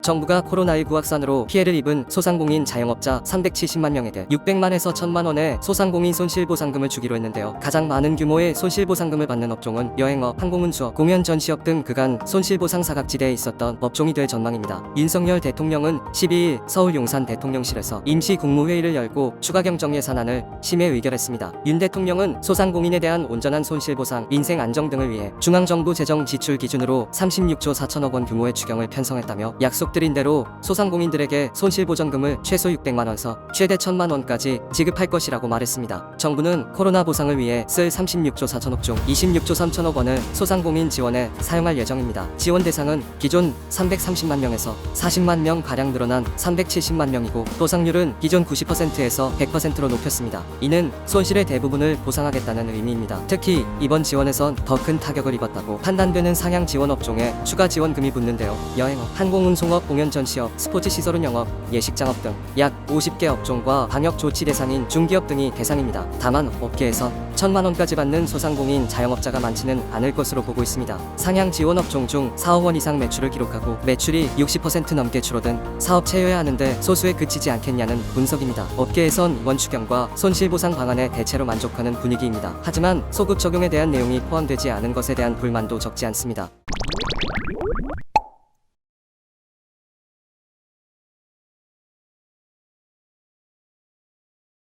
정부가 코로나19 확산으로 피해를 입은 소상공인 자영업자 370만 명에게 600만에서 1000만 원의 소상공인 손실보상금을 주기로 했는데요. 가장 많은 규모의 손실보상금을 받는 업종은 여행업, 항공운수업, 공연 전시업 등 그간 손실보상 사각지대에 있었던 업종이 될 전망입니다. 윤석열 대통령은 12일 서울 용산 대통령실에서 임시 국무회의를 열고 추가 경정 예산안을 심의 의결했습니다. 윤 대통령은 소상공인에 대한 온전한 손실보상, 민생 안정 등을 위해 중앙정부 재정 지출 기준으로 36조 4천억 원 규모의 추경을 편성했다며 약속드린 대로 소상공인들에게 손실보전금을 최소 600만원에서 최대 1000만원까지 지급할 것이라고 말했습니다. 정부는 코로나 보상을 위해 쓸 36조 4천억 중 26조 3천억 원을 소상공인 지원에 사용할 예정입니다. 지원 대상은 기존 330만 명에서 40만 명 가량 늘어난 370만 명이고 보상률은 기존 90%에서 100%로 높였습니다. 이는 손실의 대부분을 보상하겠다는 의미입니다. 특히 이번 지원에선 더 큰 타격을 입었다고 판단되는 상향 지원 업종에 추가 지원금이 붙는데요. 여행업, 항공운송업, 공연 전시업, 스포츠 시설 운영업, 예식장업 등 약 50개 업종과 방역 조치 대상인 중기업 등이 대상입니다. 다만 업계에선 1000만 원까지 받는 소상공인 자영업자가 많지는 않을 것으로 보고 있습니다. 상향 지원 업종 중 4억 원 이상 매출을 기록하고 매출이 60% 넘게 줄어든 사업 체여야 하는데 소수에 그치지 않겠냐는 분석입니다. 업계에선 이번 추경과 손실보상 방안에 대체로 만족하는 분위기입니다. 하지만 소급 적용에 대한 내용이 포함되지 않은 것에 대한 불만도 적지 않습니다.